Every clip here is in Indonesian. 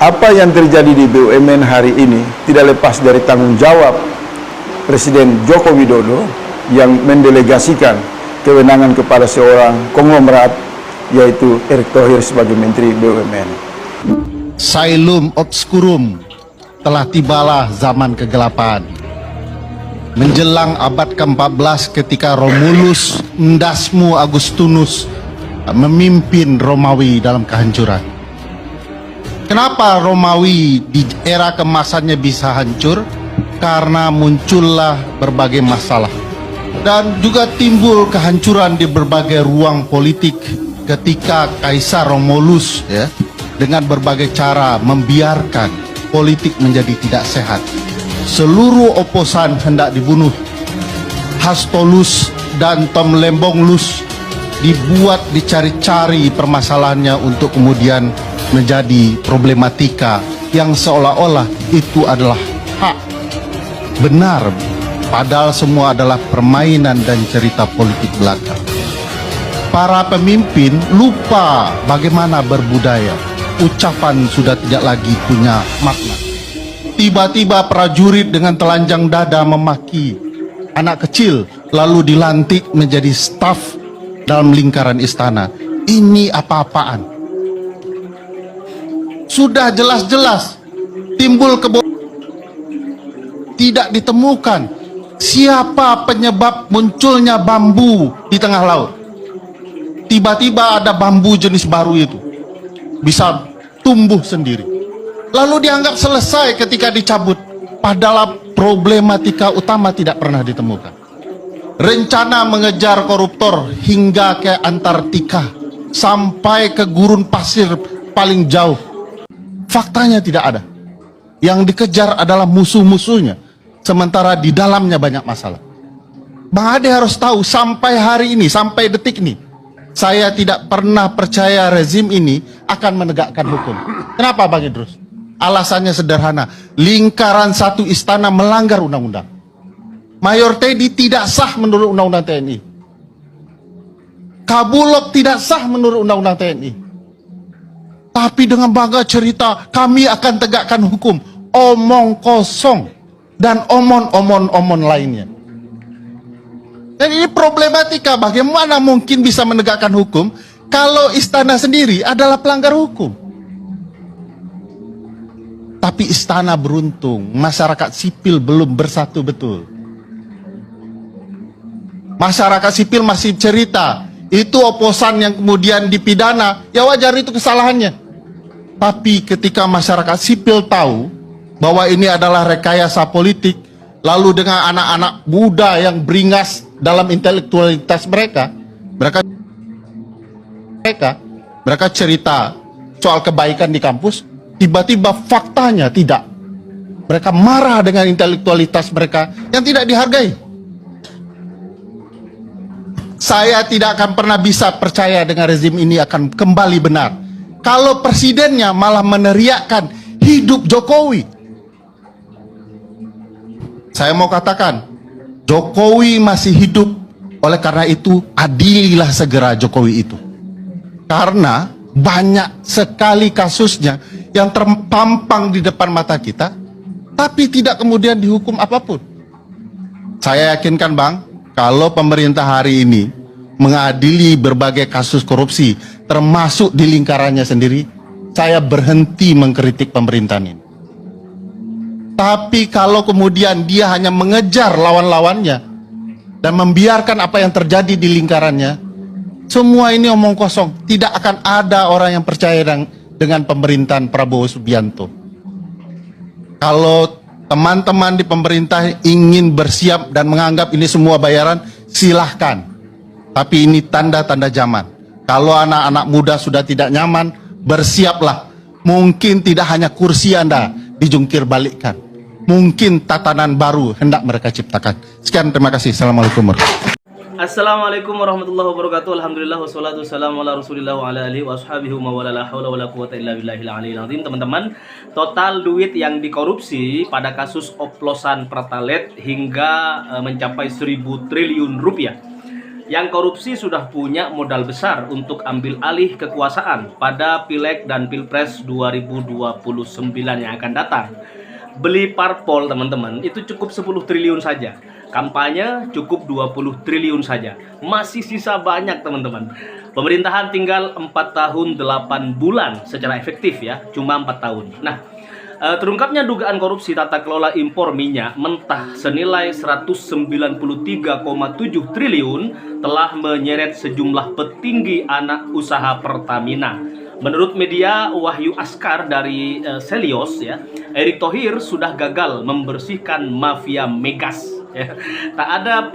Apa yang terjadi di BUMN hari ini tidak lepas dari tanggung jawab Presiden Joko Widodo yang mendelegasikan kewenangan kepada seorang konglomerat, yaitu Erick Thohir sebagai Menteri BUMN. Sailum obscurum, telah tibalah zaman kegelapan. Menjelang abad ke-14 ketika Romulus Ndasmu Agustinus memimpin Romawi dalam kehancuran. Kenapa Romawi di era kemasannya bisa hancur? Karena muncullah berbagai masalah dan juga timbul kehancuran di berbagai ruang politik ketika Kaisar Romulus dengan berbagai cara membiarkan politik menjadi tidak sehat. Seluruh oposan hendak dibunuh. Hastolus dan Tomlembonglus dibuat dicari-cari permasalahannya untuk kemudian menjadi problematika yang seolah-olah itu adalah hak benar, padahal semua adalah permainan dan cerita politik belaka. Para pemimpin lupa bagaimana berbudaya. Ucapan sudah tidak lagi punya makna. Tiba-tiba prajurit dengan telanjang dada memaki anak kecil lalu dilantik menjadi staf dalam lingkaran istana. Ini apa-apaan? Sudah jelas-jelas timbul tidak ditemukan siapa penyebab munculnya bambu di tengah laut. Tiba-tiba ada bambu jenis baru itu bisa tumbuh sendiri, lalu dianggap selesai ketika dicabut, padahal problematika utama tidak pernah ditemukan. Rencana mengejar koruptor hingga ke Antartika sampai ke gurun pasir paling jauh, faktanya tidak ada. Yang dikejar adalah musuh-musuhnya, sementara di dalamnya banyak masalah. Bang Ade harus tahu, sampai hari ini, sampai detik ini, saya tidak pernah percaya rezim ini akan menegakkan hukum. Kenapa Bang Idrus? Alasannya sederhana, lingkaran satu istana melanggar undang-undang. Mayor Teddy tidak sah menurut undang-undang TNI. Kabulok tidak sah menurut undang-undang TNI. Tapi dengan bangga cerita, kami akan tegakkan hukum. Omong kosong dan omon lainnya. Dan ini problematika, bagaimana mungkin bisa menegakkan hukum kalau istana sendiri adalah pelanggar hukum. Tapi istana beruntung, masyarakat sipil belum bersatu betul. Masyarakat sipil masih cerita, itu oposan yang kemudian dipidana, ya wajar itu kesalahannya. Tapi ketika masyarakat sipil tahu bahwa ini adalah rekayasa politik, lalu dengan anak-anak muda yang beringas dalam intelektualitas mereka cerita soal kebaikan di kampus, tiba-tiba faktanya tidak. Mereka marah dengan intelektualitas mereka yang tidak dihargai. Saya tidak akan pernah bisa percaya dengan rezim ini akan kembali benar kalau presidennya malah meneriakkan hidup Jokowi. Saya mau katakan, Jokowi masih hidup, oleh karena itu adililah segera Jokowi itu. Karena banyak sekali kasusnya yang terpampang di depan mata kita, tapi tidak kemudian dihukum apapun. Saya yakinkan Bang, kalau pemerintah hari ini mengadili berbagai kasus korupsi, termasuk di lingkarannya sendiri, saya berhenti mengkritik pemerintahan ini. Tapi kalau kemudian dia hanya mengejar lawan-lawannya dan membiarkan apa yang terjadi di lingkarannya, semua ini omong kosong. Tidak akan ada orang yang percaya dengan pemerintahan Prabowo Subianto. Kalau teman-teman di pemerintah ingin bersiap dan menganggap ini semua bayaran, silahkan. Tapi ini tanda-tanda zaman. Kalau anak-anak muda sudah tidak nyaman, bersiaplah. Mungkin tidak hanya kursi Anda dijungkir balikkan. Mungkin tatanan baru hendak mereka ciptakan. Sekian, terima kasih. Assalamualaikum warahmatullahi wabarakatuh. Assalamualaikum warahmatullahi wabarakatuh. Alhamdulillah wassalatu wassalamu ala Rasulillah wa ala alihi wa ashabihi wa wala la haula wala quwata illa billahil aliyil azim. Teman-teman, total duit yang dikorupsi pada kasus oplosan Pertalite hingga mencapai 1.000 triliun rupiah. yang korupsi sudah punya modal besar untuk ambil alih kekuasaan pada Pileg dan Pilpres 2029 yang akan datang. Beli parpol teman-teman itu cukup 10 triliun saja. Kampanye cukup 20 triliun saja. Masih sisa banyak teman-teman. Pemerintahan tinggal 4 tahun 8 bulan secara efektif ya. Cuma 4 tahun. Nah, terungkapnya dugaan korupsi tata kelola impor minyak mentah senilai 193,7 triliun telah menyeret sejumlah petinggi anak usaha Pertamina. Menurut media Wahyu Askar dari Selios ya, Erick Thohir sudah gagal membersihkan mafia megas. Ya. Tak ada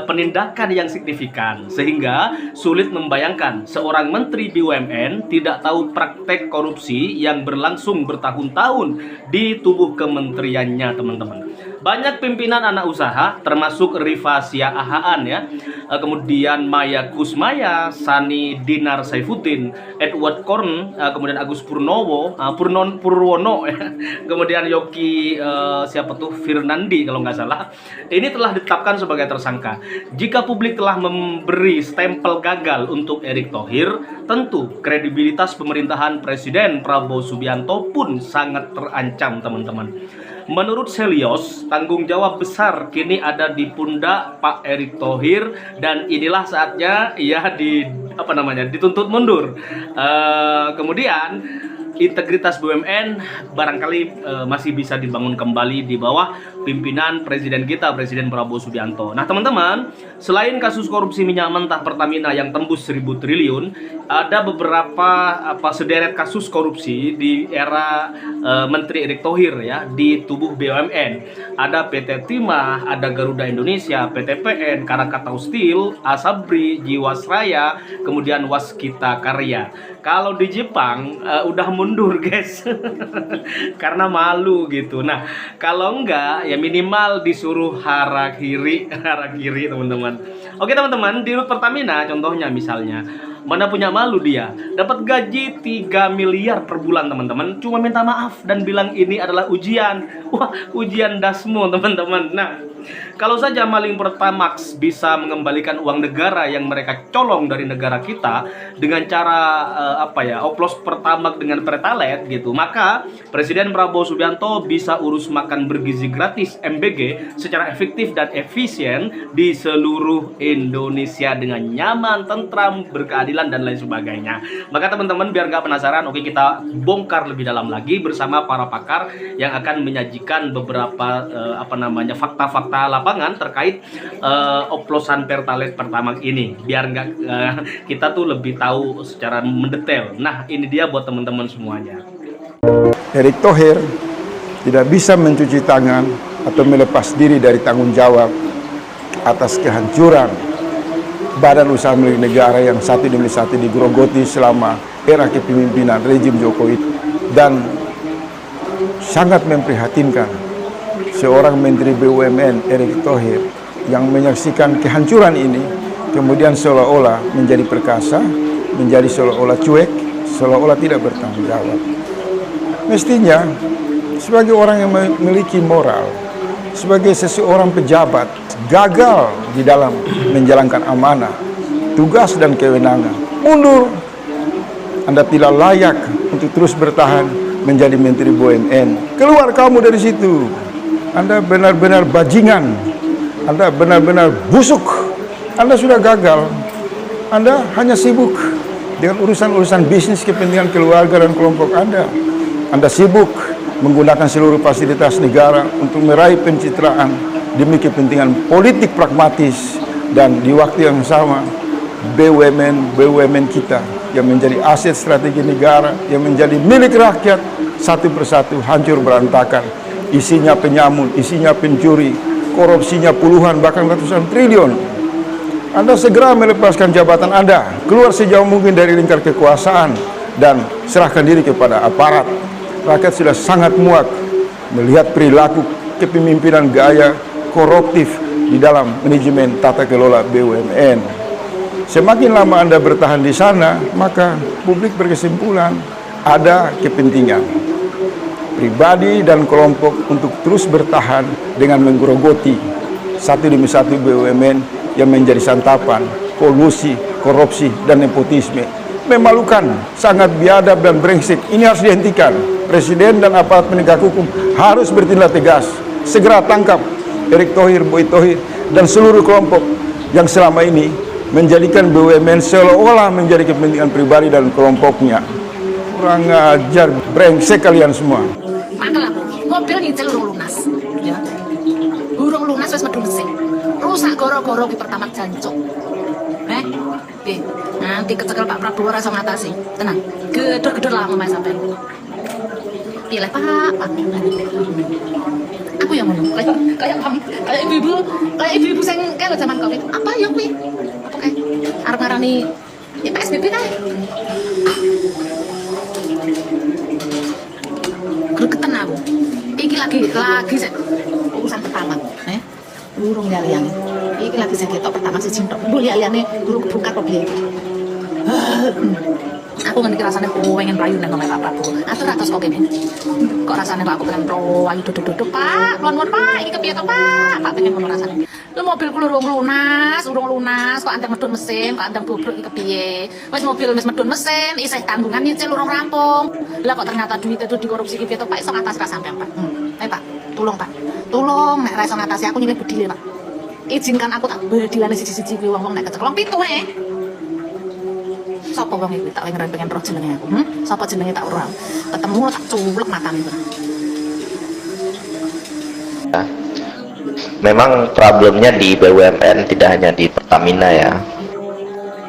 penindakan yang signifikan sehingga sulit membayangkan seorang menteri BUMN tidak tahu praktek korupsi yang berlangsung bertahun-tahun di tubuh kementeriannya teman-teman. Banyak pimpinan anak usaha termasuk Rifasia Ahaan ya, kemudian Maya Kusmaya, Sani Dinar Saifuddin, Edward Korn, kemudian Agus Purwono ya, kemudian Yoki siapa tuh Firnandi kalau nggak salah. Ini telah ditetapkan sebagai tersangka. Jika publik telah memberi stempel gagal untuk Erick Thohir, tentu kredibilitas pemerintahan Presiden Prabowo Subianto pun sangat terancam teman-teman. Menurut Selios, tanggung jawab besar kini ada di pundak Pak Erick Thohir dan inilah saatnya ia dituntut mundur. Kemudian integritas BUMN barangkali masih bisa dibangun kembali di bawah pimpinan Presiden kita, Presiden Prabowo Subianto. Nah teman-teman, selain kasus korupsi minyak mentah Pertamina yang tembus 1.000 triliun, ada beberapa sederet kasus korupsi di era Menteri Erick Thohir ya di tubuh BUMN. Ada PT Timah, ada Garuda Indonesia, PT PN, Krakatau Steel, Asabri, Jiwasraya, kemudian Waskita Karya. Kalau di Jepang udah mundur guys karena malu gitu. Nah kalau enggak ya minimal disuruh harakiri teman-teman. Oke teman-teman, di Rut Pertamina contohnya misalnya, mana punya malu dia dapat gaji 3 miliar per bulan teman-teman, cuma minta maaf dan bilang ini adalah ujian. Wah, ujian dasmu teman-teman. Nah, kalau saja maling Pertamax bisa mengembalikan uang negara yang mereka colong dari negara kita dengan cara oplos Pertamax dengan Pertalite gitu, maka Presiden Prabowo Subianto bisa urus makan bergizi gratis MBG secara efektif dan efisien di seluruh Indonesia dengan nyaman, tentram, berkeadilan dan lain sebagainya. Maka teman-teman biar nggak penasaran, oke kita bongkar lebih dalam lagi bersama para pakar yang akan menyajikan beberapa fakta-fakta lapangan terkait oplosan Pertalite Pertamax ini, biar nggak kita tuh lebih tahu secara mendetail. Nah ini dia buat teman-teman semuanya. Erick Thohir tidak bisa mencuci tangan atau melepas diri dari tanggung jawab atas kehancuran badan usaha milik negara yang satu demi satu digerogoti selama era kepemimpinan rejim Jokowi. Dan sangat memprihatinkan seorang Menteri BUMN Erick Thohir yang menyaksikan kehancuran ini kemudian seolah-olah menjadi perkasa, menjadi seolah-olah cuek, seolah-olah tidak bertanggung jawab. Mestinya sebagai orang yang memiliki moral, sebagai seseorang pejabat gagal di dalam menjalankan amanah, tugas dan kewenangan, mundur. Anda tidak layak untuk terus bertahan menjadi Menteri BUMN. Keluar kamu dari situ. Anda benar-benar bajingan. Anda benar-benar busuk. Anda sudah gagal. Anda hanya sibuk dengan urusan-urusan bisnis kepentingan keluarga dan kelompok Anda. Anda sibuk menggunakan seluruh fasilitas negara untuk meraih pencitraan demi kepentingan politik pragmatis, dan di waktu yang sama BUMN kita yang menjadi aset strategi negara, yang menjadi milik rakyat, satu persatu hancur berantakan. Isinya penyamun, isinya pencuri, korupsinya puluhan bahkan ratusan triliun. Anda segera melepaskan jabatan Anda, keluar sejauh mungkin dari lingkar kekuasaan dan serahkan diri kepada aparat. Rakyat sudah sangat muak melihat perilaku kepemimpinan gaya koruptif di dalam manajemen tata kelola BUMN. Semakin lama Anda bertahan di sana, maka publik berkesimpulan ada kepentingan pribadi dan kelompok untuk terus bertahan dengan menggerogoti satu demi satu BUMN yang menjadi santapan kolusi, korupsi, dan nepotisme. Memalukan, sangat biadab dan brengsek. Ini harus dihentikan. Presiden dan aparat penegak hukum harus bertindak tegas. Segera tangkap Erick Thohir, Boy Thohir, dan seluruh kelompok yang selama ini menjadikan BUMN seolah-olah menjadi kepentingan pribadi dan kelompoknya. Kurang ajar, brengsek kalian semua. Mangkel aku, mobil nyicil urung lunas. Ya. Urung lunas wis medun mesin. Rusak goro-goro ki pertama jancuk. Nanti kecekel Pak Prabowo rasa ngatasi. Tenang. Gedor-gedor lah ngomong sampean. Pilih Pak. Aku yang ngono. Kayak ibu-ibu sing kaya zaman Covid. Apa ya kuwi? Apa kae? Arep ngarani ya PSBB kae. Gregetan aku. Iki lagi sik urusan pertama. Urung liane. Iki lagi sing ketok pertama sih cintok. Mbok liane guru kebuka kok piye. Aku ngerti rasanya aku pengen rayu nang Pak Prabowo. Atur kok kene. Kok rasanya kok aku pengen rayu duduk-duduk Pak. Nuwun Pak, iki kepiye to Pak? Pak pengen ngono rasane. Lu mobilku urung lunas kok anteng medun mesin, kok anteng bobrok iki kepiye? Wis mobil wis medun mesin, isih tanggungan nyicil urung rampung. Lah kok ternyata duit itu dikorupsi iki piye to Pak? Iso ngatasi ra sampean Pak. Pak, tolong Pak. Tolong nek ra iso ngatasi aku nyilih bedile Pak. Izinkan aku tak bedilane siji-siji kuwi wong-wong nek keceklong pitu Sapa wong iki tak pengen roh jenenge aku. Sapa jenenge tak ora. Ketemu tak culek matane. Memang problemnya di BUMN tidak hanya di Pertamina ya.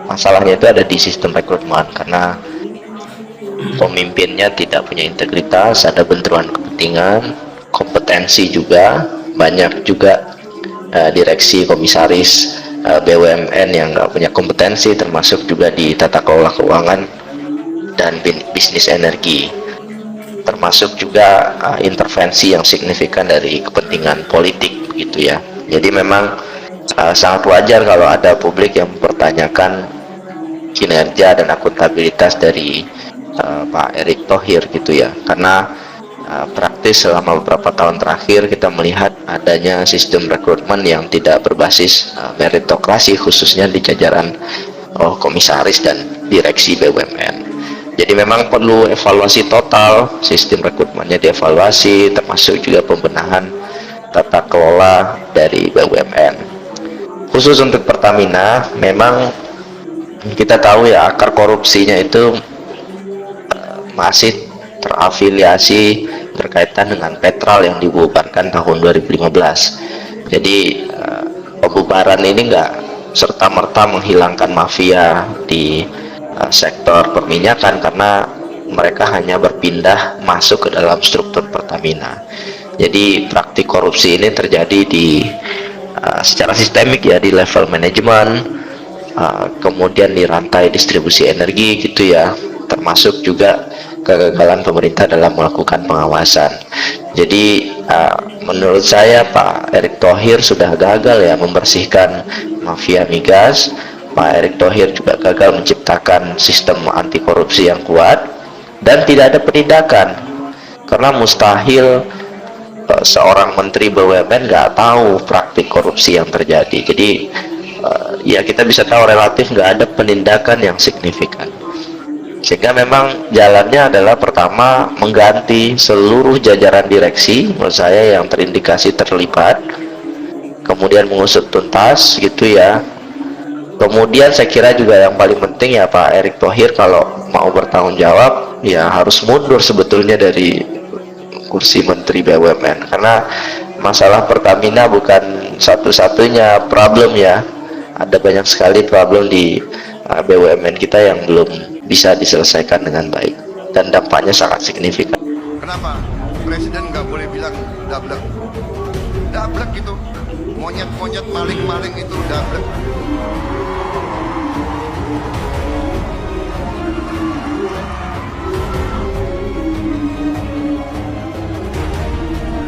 Masalahnya itu ada di sistem rekrutmen karena pemimpinnya tidak punya integritas, ada benturan kepentingan, kompetensi juga, banyak juga direksi komisaris BUMN yang nggak punya kompetensi, termasuk juga di tata kelola keuangan dan bisnis energi, termasuk juga intervensi yang signifikan dari kepentingan politik gitu ya. Jadi memang sangat wajar kalau ada publik yang mempertanyakan kinerja dan akuntabilitas dari Pak Erick Thohir gitu ya, karena praktis selama beberapa tahun terakhir kita melihat adanya sistem rekrutmen yang tidak berbasis meritokrasi, khususnya di jajaran komisaris dan direksi BUMN. Jadi memang perlu evaluasi total, sistem rekrutmennya dievaluasi, termasuk juga pembenahan tata kelola dari BUMN. Khusus untuk Pertamina, memang kita tahu ya akar korupsinya itu masih terafiliasi berkaitan dengan Petral yang dibubarkan tahun 2015. Jadi pembubaran ini enggak serta-merta menghilangkan mafia di sektor perminyakan, karena mereka hanya berpindah masuk ke dalam struktur Pertamina. Jadi praktik korupsi ini terjadi di secara sistemik ya, di level manajemen, kemudian di rantai distribusi energi gitu ya, termasuk juga kegagalan pemerintah dalam melakukan pengawasan. Jadi menurut saya Pak Erick Thohir sudah gagal ya membersihkan mafia migas. Pak Erick Thohir juga gagal menciptakan sistem anti korupsi yang kuat, dan tidak ada penindakan, karena mustahil seorang menteri BUMN nggak tahu praktik korupsi yang terjadi. Jadi ya kita bisa tahu relatif nggak ada penindakan yang signifikan. Sehingga memang jalannya adalah pertama mengganti seluruh jajaran direksi menurut saya yang terindikasi terlibat, kemudian mengusut tuntas gitu ya. Kemudian saya kira juga yang paling penting ya, Pak Erick Thohir kalau mau bertanggung jawab ya harus mundur sebetulnya dari kursi Menteri BUMN, karena masalah Pertamina bukan satu-satunya problem ya. Ada banyak sekali problem di BUMN kita yang belum bisa diselesaikan dengan baik, dan dampaknya sangat signifikan. Kenapa presiden nggak boleh bilang dablek? Dablek itu monyet-monyet, maling-maling itu dablek.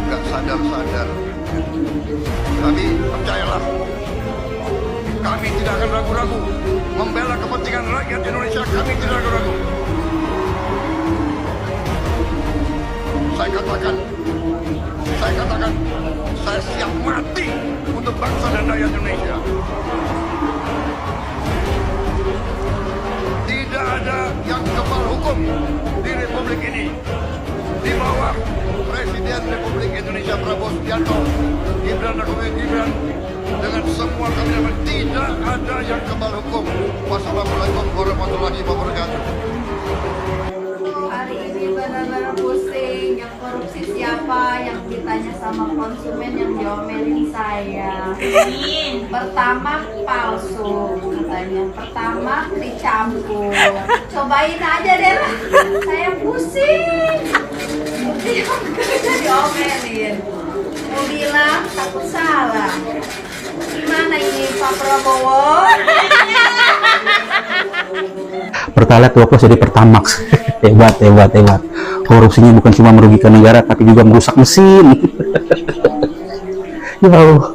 Nggak sadar-sadar. Tapi percayalah, kami tidak akan ragu-ragu membela kepentingan rakyat Indonesia. Kami tidak ragu-ragu. Saya katakan, saya siap mati untuk bangsa dan rakyat Indonesia. ada yang kebal hukum di Republik ini. Di bawah Presiden Republik Indonesia Prabowo Subianto, Gibran Rakabuming Gibran, dengan semua kabinet, tidak ada yang kebal hukum. Wassalamualaikum warahmatullahi wabarakatuh. Hari ini benar-benar pusing. Yang korupsi siapa? Yang ditanya sama konsumen yang diomelin saya. Pertama palsu katanya. Pertama dicampur. Cobain aja deh lah. Saya pusing. Bisa diomelin. Mau bilang takut salah. Gimana ini Pak Prabowo? Pertalite 20 jadi Pertamax. hebat. Korupsinya bukan cuma merugikan negara, tapi juga merusak mesin. Ya Allah,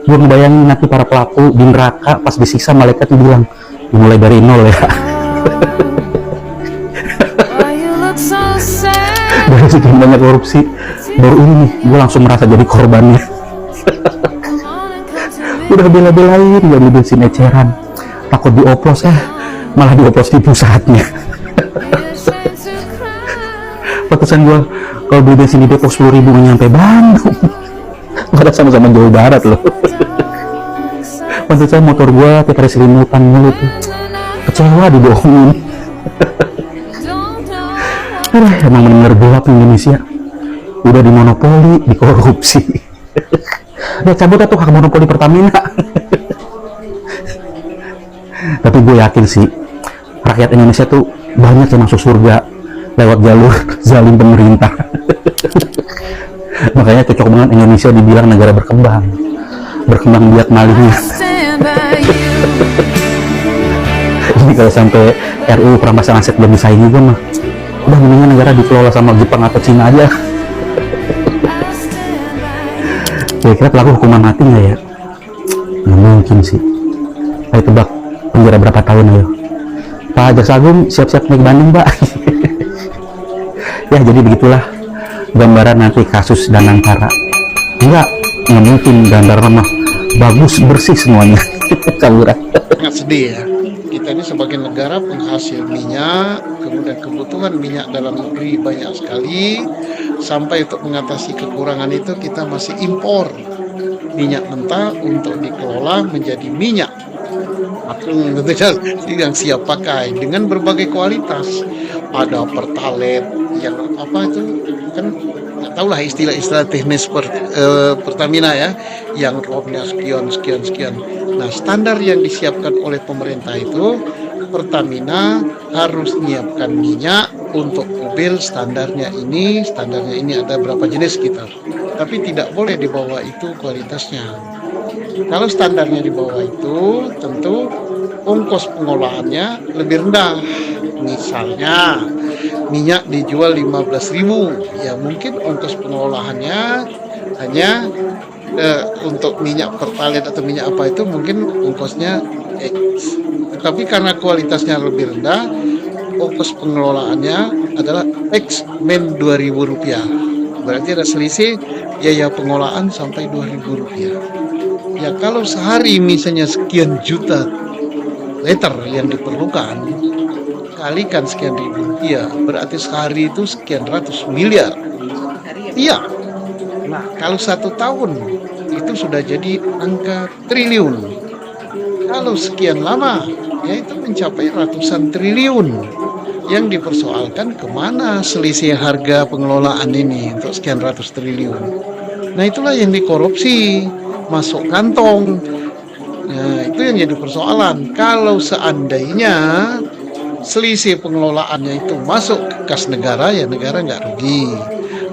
gue ngebayangin nanti para pelaku di neraka pas disiksa malaikat bilang, dimulai dari nol ya. Dari sekian banyak korupsi, baru ini nih gue langsung merasa jadi korbannya. Udah bela-belain beli bensin eceran, takut dioplos, malah dioplos di pusatnya. Pantesan gua kalau beli bensin di Depok 10.000 nyampe Bandung. Padahal sama-sama Jawa Barat loh. Pantesan motor gua tiap hari selimutan mulu tuh. Kecewa dibohongin. Emang bener gelap Indonesia. Udah dimonopoli, dikorupsi. Udah cabut tuh hak monopoli Pertamina. Tapi gue yakin sih rakyat Indonesia tuh banyak yang masuk surga lewat jalur zalim pemerintah. Makanya cocok banget Indonesia dibilang negara berkembang biak malingnya. Ini kalau sampai RUU perampasan aset belum disaingi gue mah udah mendingan negara dikelola sama Jepang atau Cina aja. Kira-kira pelaku hukuman mati nggak ya? Nggak mungkin sih. Ayo tebak penjara berapa tahun ayo? Pak Jaksa Agung siap-siap naik banding Pak. Ya jadi begitulah gambaran nanti kasus Danantara. Nggak mungkin gambaran mah bagus bersih semuanya. Campuran. Sangat sedih ya. Kita ini sebagai negara penghasil minyak, kemudian kebutuhan minyak dalam negeri banyak sekali. Sampai untuk mengatasi kekurangan itu kita masih impor minyak mentah untuk dikelola menjadi minyak yang siap pakai dengan berbagai kualitas. Ada Pertalite yang apa itu kan nggak tahu lah istilah-istilah teknis Pertamina ya, yang ROM-nya sekian. Nah, standar yang disiapkan oleh pemerintah itu Pertamina harus menyiapkan minyak untuk mobil standarnya ini ada berapa jenis sekitar, tapi tidak boleh di bawah itu kualitasnya. Kalau standarnya di bawah itu tentu ongkos pengolahannya lebih rendah. Misalnya minyak dijual 15.000, ya mungkin ongkos pengolahannya hanya untuk minyak Pertalite atau minyak apa itu mungkin ongkosnya X. Tapi karena kualitasnya lebih rendah, ongkos pengelolaannya adalah X men Rp2.000. Berarti ada selisih biaya pengolahan sampai Rp2.000. Ya kalau sehari misalnya sekian juta liter yang diperlukan, kalikan sekian ribu rupiah, berarti sehari itu sekian ratus miliar. Iya. Nah kalau 1 tahun itu sudah jadi angka triliun. Kalau sekian lama, ya itu mencapai ratusan triliun. Yang dipersoalkan kemana selisih harga pengelolaan ini untuk sekian ratus triliun. Nah itulah yang dikorupsi, masuk kantong. Nah itu yang jadi persoalan. Kalau seandainya selisih pengelolaannya itu masuk ke kas negara, ya negara nggak rugi.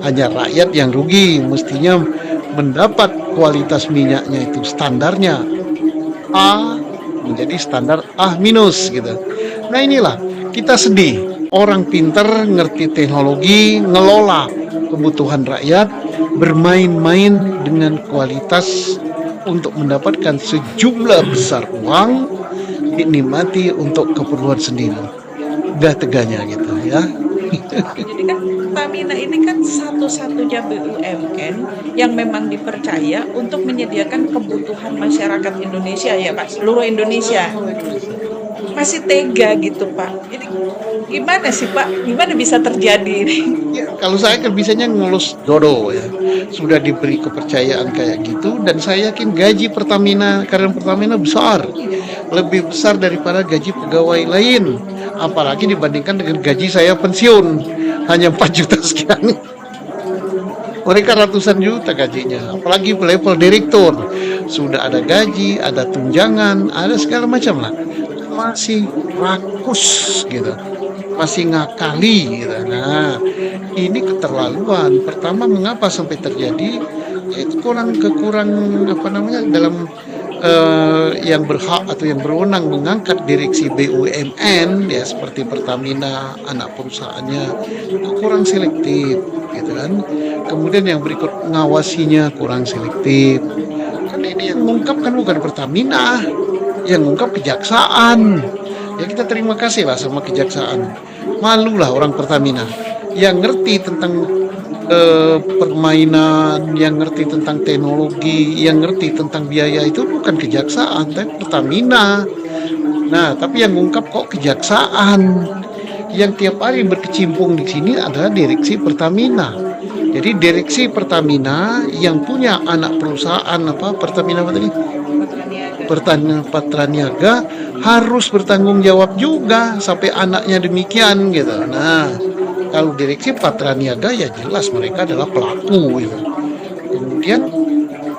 Hanya rakyat yang rugi, mestinya mendapat kualitas minyaknya itu standarnya A menjadi standar A minus gitu. Nah inilah kita sedih, orang pinter ngerti teknologi, ngelola kebutuhan rakyat, bermain-main dengan kualitas untuk mendapatkan sejumlah besar uang, dinikmati untuk keperluan sendiri. Udah teganya gitu ya. Jadi kan Pertamina ini kan satu-satunya BUMN yang memang dipercaya untuk menyediakan kebutuhan masyarakat Indonesia ya Pak, seluruh Indonesia. masih tega gitu Pak. Jadi gimana sih Pak? Gimana bisa terjadi ini? Ya, kalau saya kan bisanya ngurus dodo ya. Sudah diberi kepercayaan kayak gitu, dan saya yakin gaji Pertamina, karena Pertamina besar. Lebih besar daripada gaji pegawai lain. Apalagi dibandingkan dengan gaji saya pensiun. Hanya 4 juta sekian. Mereka ratusan juta gajinya. Apalagi level direktur. Sudah ada gaji, ada tunjangan, ada segala macam lah. Masih rakus gitu. Masih ngakali gitu. Nah, ini keterlaluan. Pertama, mengapa sampai terjadi? Itu kurang dalam yang berhak atau yang berwenang mengangkat direksi BUMN ya seperti Pertamina, anak perusahaannya itu kurang selektif gitu kan. Kemudian yang berikut ngawasinya kurang selektif. Kan ini yang mengungkapkan bukan Pertamina, yang mengungkap kejaksaan. Ya kita terima kasih lah sama kejaksaan. Malulah orang Pertamina yang ngerti tentang permainan, yang ngerti tentang teknologi, yang ngerti tentang biaya itu bukan kejaksaan, tapi Pertamina. Nah, tapi yang mengungkap kok kejaksaan. Yang tiap hari berkecimpung di sini adalah direksi Pertamina. Jadi direksi Pertamina yang punya anak perusahaan Pertamina apa tadi? Patraniaga harus bertanggung jawab juga sampai anaknya demikian gitu. Nah, kalau direksi Patraniaga ya jelas mereka adalah pelaku gitu. Kemudian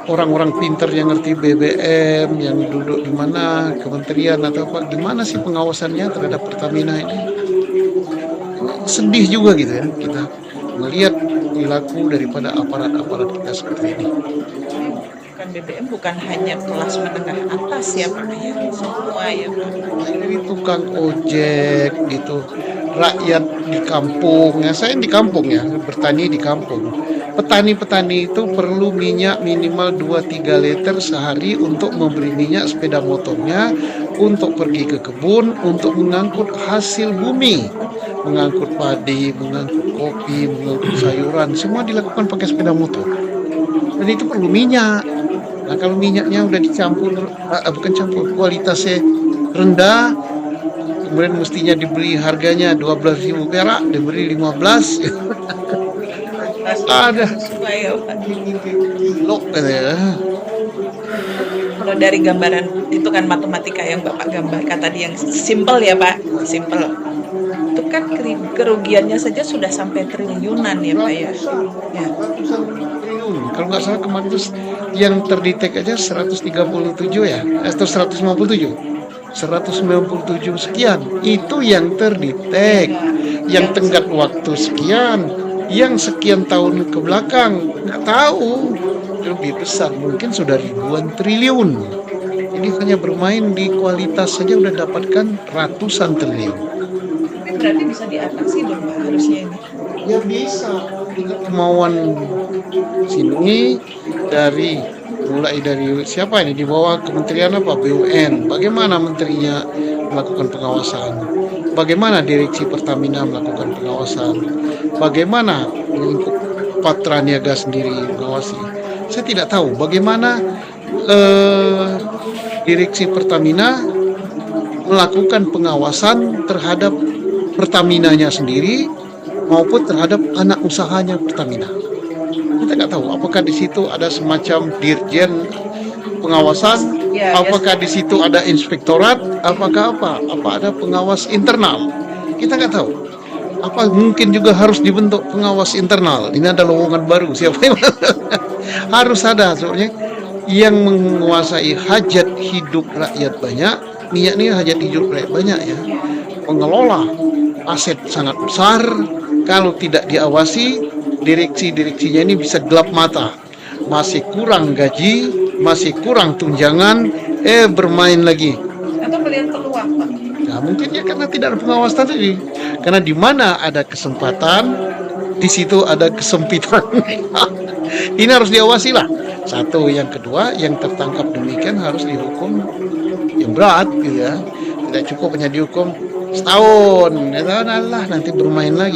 orang-orang pintar yang ngerti BBM yang duduk di mana kementerian atau apa, gimana sih pengawasannya terhadap Pertamina ini? Sedih juga gitu ya kita melihat perilaku daripada aparat-aparat kita seperti ini. Bukan BBM bukan hanya kelas menengah atas ya Pak ya, semua ya Pak. Jadi tukang ojek gitu, rakyat di kampung ya, saya di kampung ya, bertani di kampung. Petani-petani itu perlu minyak minimal 2-3 liter sehari untuk membeli minyak sepeda motornya, untuk pergi ke kebun, untuk mengangkut hasil bumi, mengangkut padi, mengangkut kopi, mengangkut sayuran, semua dilakukan pakai sepeda motor. Dan itu perlu minyak. Nah kalau minyaknya udah dicampur, bukan campur, kualitasnya rendah, kemudian mestinya dibeli harganya 12.000 perak, diberi 15. Ada lok ya. Kalau dari gambaran itu kan matematika yang Bapak gambarkan tadi yang simpel ya Pak, simpel. Itu kan kerugiannya saja sudah sampai triliunan ya Pak ya. Ya. Kalau nggak salah kemarin itu yang terdetek aja 137 ya, atau 157 sekian. Itu yang terdetek, yang tenggat waktu sekian, yang sekian tahun ke belakang nggak tahu, lebih besar mungkin sudah ribuan triliun. Ini hanya bermain di kualitas saja udah dapatkan ratusan triliun. Tapi berarti bisa diatasi dong Pak harusnya ini. Ya bisa dengan kemauan sini mulai dari siapa ini di bawah kementerian apa BUMN, bagaimana menterinya melakukan pengawasan, bagaimana direksi Pertamina melakukan pengawasan, bagaimana lingkup Patraniaga sendiri mengawasi. Saya tidak tahu bagaimana direksi Pertamina melakukan pengawasan terhadap Pertaminanya sendiri maupun terhadap anak usahanya Pertamina. Kita nggak tahu apakah di situ ada semacam dirjen pengawasan, apakah di situ ada inspektorat, apakah apa ada pengawas internal. Kita nggak tahu. Apa mungkin juga harus dibentuk pengawas internal. Ini ada lowongan baru, siapa yang harus ada soalnya yang menguasai hajat hidup rakyat banyak. Minyak ini hajat hidup rakyat banyak ya. Mengelola aset sangat besar. Kalau tidak diawasi, direksi-direksinya ini bisa gelap mata. Masih kurang gaji, masih kurang tunjangan, bermain lagi. Atau melihat peluang Pak? Nah, mungkin ya karena tidak ada pengawasan tadi. Karena di mana ada kesempatan, di situ ada kesempitan. Ini harus diawasi lah. Satu, yang kedua, yang tertangkap demikian harus dihukum yang berat, gitu ya. Tidak cukup hanya dihukum setahun, ya, nanti bermain lagi.